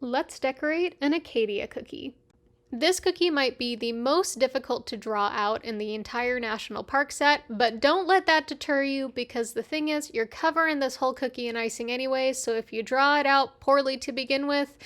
Let's decorate an Acadia cookie. This cookie might be the most difficult to draw out in the entire national park set, but don't let that deter you, because the thing is, you're covering this whole cookie in icing anyway, so if you draw it out poorly to begin with,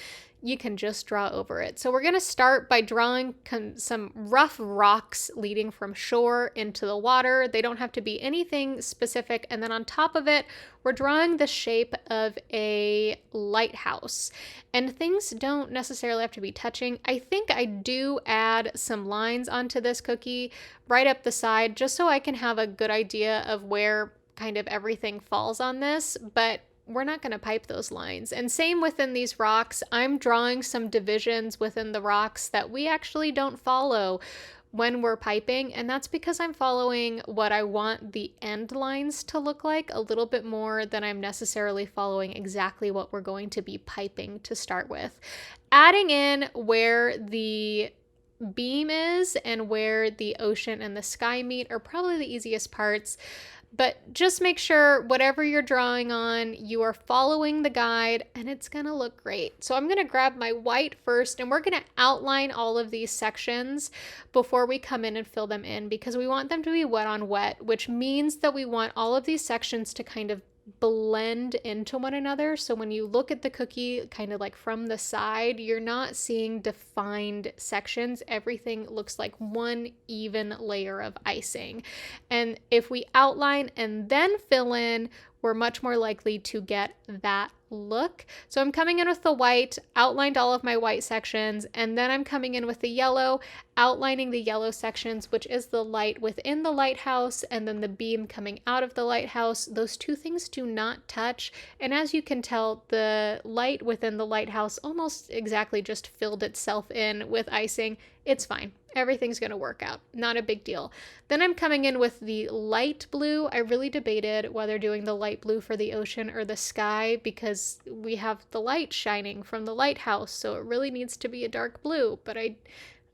you can just draw over it. So we're going to start by drawing some rough rocks leading from shore into the water. They don't have to be anything specific. And then on top of it, we're drawing the shape of a lighthouse. And things don't necessarily have to be touching. I think I do add some lines onto this cookie right up the side, just so I can have a good idea of where kind of everything falls on this, but we're not going to pipe those lines. And same within these rocks, I'm drawing some divisions within the rocks that we actually don't follow when we're piping, and that's because I'm following what I want the end lines to look like a little bit more than I'm necessarily following exactly what we're going to be piping to start with. Adding in where the beam is and where the ocean and the sky meet are probably the easiest parts. But just make sure whatever you're drawing on, you are following the guide, and it's going to look great. So I'm going to grab my white first, and we're going to outline all of these sections before we come in and fill them in, because we want them to be wet on wet, which means that we want all of these sections to kind of blend into one another. So when you look at the cookie kind of like from the side, you're not seeing defined sections. Everything looks like one even layer of icing. And if we outline and then fill in, we're much more likely to get that look. So I'm coming in with the white, outlined all of my white sections, and then I'm coming in with the yellow, outlining the yellow sections, which is the light within the lighthouse, and then the beam coming out of the lighthouse. Those two things do not touch, and as you can tell, the light within the lighthouse almost exactly just filled itself in with icing. It's fine. Everything's going to work out. Not a big deal. Then I'm coming in with the light blue. I really debated whether doing the light blue for the ocean or the sky, because we have the light shining from the lighthouse, so it really needs to be a dark blue, but I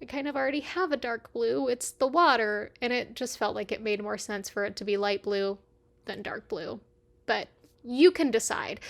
kind of already have a dark blue. It's the water, and it just felt like it made more sense for it to be light blue than dark blue. But you can decide.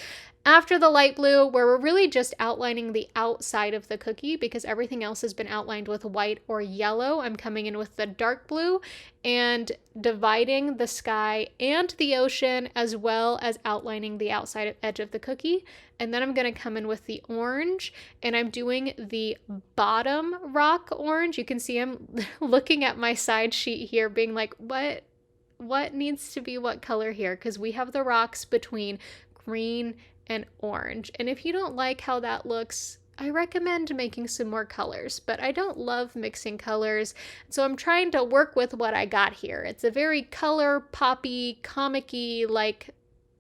After the light blue, where we're really just outlining the outside of the cookie because everything else has been outlined with white or yellow, I'm coming in with the dark blue and dividing the sky and the ocean, as well as outlining the outside edge of the cookie. And then I'm going to come in with the orange, and I'm doing the bottom rock orange. You can see I'm looking at my side sheet here being like, what needs to be what color here? Because we have the rocks between green and orange. And if you don't like how that looks, I recommend making some more colors, but I don't love mixing colors. So I'm trying to work with what I got here. It's a very color poppy, comic-y like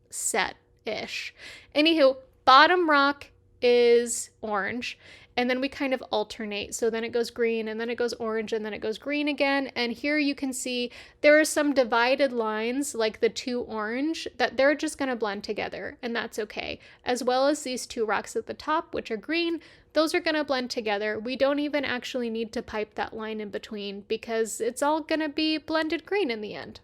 set-ish. Anywho, bottom rock is orange, and then we kind of alternate. So then it goes green, and then it goes orange, and then it goes green again. And here you can see there are some divided lines, like the two orange, that they're just going to blend together, and that's okay. As well as these two rocks at the top, which are green, those are going to blend together. We don't even actually need to pipe that line in between, because it's all going to be blended green in the end.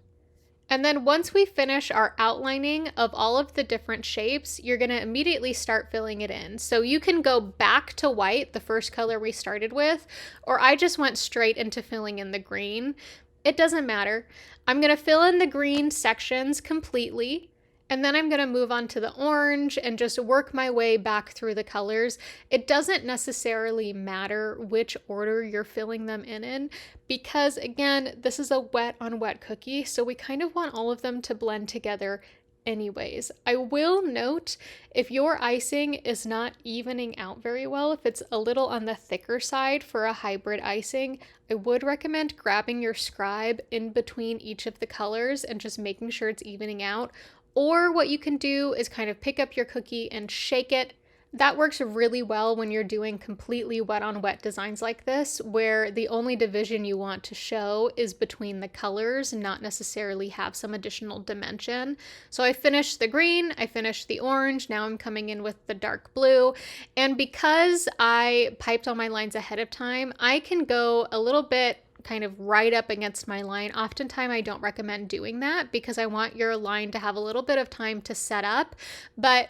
And then once we finish our outlining of all of the different shapes, you're going to immediately start filling it in. So you can go back to white, the first color we started with, or I just went straight into filling in the green. It doesn't matter. I'm going to fill in the green sections completely, and then I'm going to move on to the orange and just work my way back through the colors. It doesn't necessarily matter which order you're filling them in, because again, this is a wet on wet cookie, so we kind of want all of them to blend together anyways. I will note, if your icing is not evening out very well, if it's a little on the thicker side for a hybrid icing, I would recommend grabbing your scribe in between each of the colors and just making sure it's evening out. Or what you can do is kind of pick up your cookie and shake it. That works really well when you're doing completely wet on wet designs like this, where the only division you want to show is between the colors, not necessarily have some additional dimension. So I finished the green, I finished the orange, now I'm coming in with the dark blue. And because I piped all my lines ahead of time, I can go a little bit kind of right up against my line. Oftentimes I don't recommend doing that because I want your line to have a little bit of time to set up, but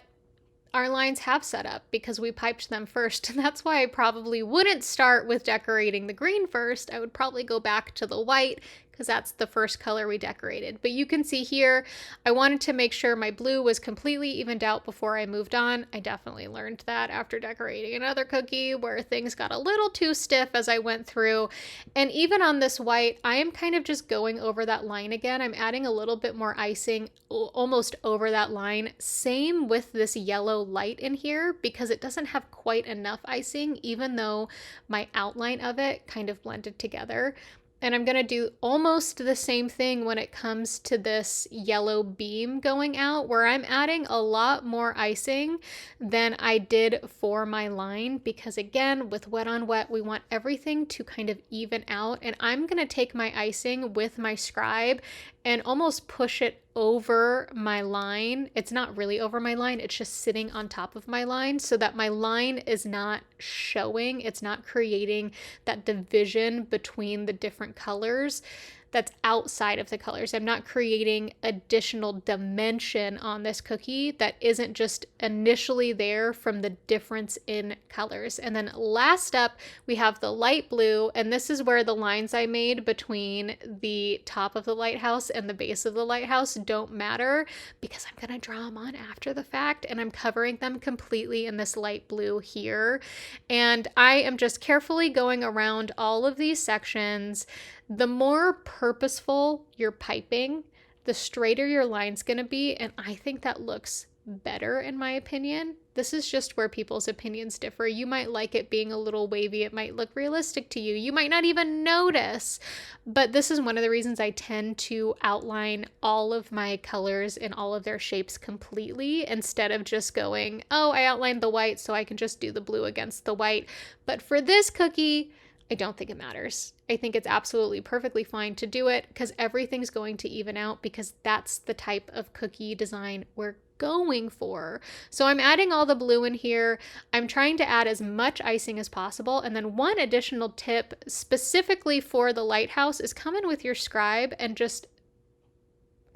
our lines have set up because we piped them first. And that's why I probably wouldn't start with decorating the green first. I would probably go back to the white because that's the first color we decorated. But you can see here, I wanted to make sure my blue was completely evened out before I moved on. I definitely learned that after decorating another cookie where things got a little too stiff as I went through. And even on this white, I am kind of just going over that line again. I'm adding a little bit more icing almost over that line. Same with this yellow light in here because it doesn't have quite enough icing, even though my outline of it kind of blended together. And I'm going to do almost the same thing when it comes to this yellow beam going out, where I'm adding a lot more icing than I did for my line, because again, with wet on wet, we want everything to kind of even out. And I'm going to take my icing with my scribe and almost push it over my line. It's not really over my line, it's just sitting on top of my line so that my line is not showing, it's not creating that division between the different colors that's outside of the colors. I'm not creating additional dimension on this cookie that isn't just initially there from the difference in colors. And then last up, we have the light blue, and this is where the lines I made between the top of the lighthouse and the base of the lighthouse don't matter because I'm gonna draw them on after the fact, and I'm covering them completely in this light blue here. And I am just carefully going around all of these sections. The more purposeful your piping, the straighter your line's going to be, and I think that looks better in my opinion. This is just where people's opinions differ. You might like it being a little wavy, it might look realistic to you, you might not even notice, but this is one of the reasons I tend to outline all of my colors in all of their shapes completely instead of just going, oh, I outlined the white so I can just do the blue against the white. But for this cookie, I don't think it matters. I think it's absolutely perfectly fine to do it because everything's going to even out because that's the type of cookie design we're going for. So I'm adding all the blue in here. I'm trying to add as much icing as possible. And then one additional tip specifically for the lighthouse is come in with your scribe and just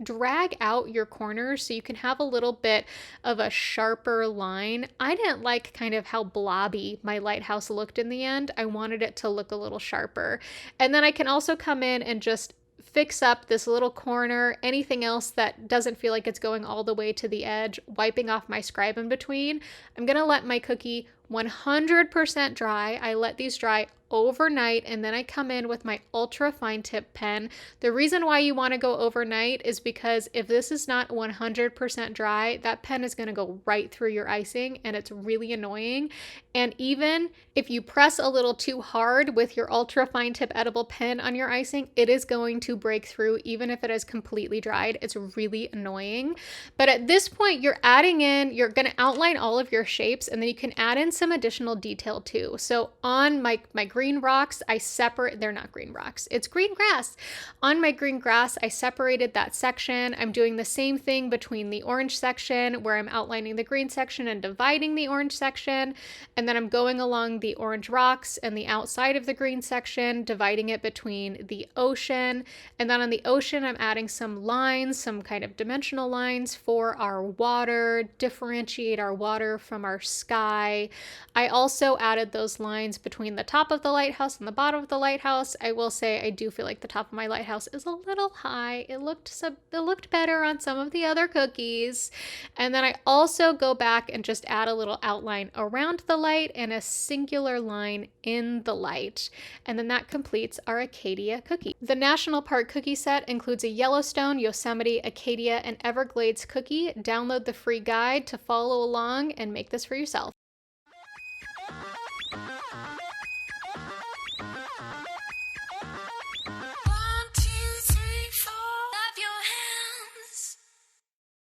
drag out your corners so you can have a little bit of a sharper line. I didn't like kind of how blobby my lighthouse looked in the end. I wanted it to look a little sharper. And then I can also come in and just fix up this little corner, anything else that doesn't feel like it's going all the way to the edge, wiping off my scribe in between. I'm gonna let my cookie 100% dry. I let these dry overnight and then I come in with my ultra fine tip pen. The reason why you want to go overnight is because if this is not 100% dry, that pen is going to go right through your icing and it's really annoying. And even if you press a little too hard with your ultra fine tip edible pen on your icing, it is going to break through even if it is completely dried. It's really annoying. But at this point, you're adding in, you're going to outline all of your shapes and then you can add in some additional detail too. So on my green rocks, they're not green rocks, it's green grass. On my green grass, I separated that section. I'm doing the same thing between the orange section where I'm outlining the green section and dividing the orange section. And then I'm going along the orange rocks and the outside of the green section, dividing it between the ocean. And then on the ocean, I'm adding some lines, some kind of dimensional lines for our water, differentiate our water from our sky. I also added those lines between the top of the lighthouse and the bottom of the lighthouse. I will say I do feel like the top of my lighthouse is a little high. It looked better on some of the other cookies. And then I also go back and just add a little outline around the light and a singular line in the light. And then that completes our Acadia cookie. The National Park cookie set includes a Yellowstone, Yosemite, Acadia, and Everglades cookie. Download the free guide to follow along and make this for yourself.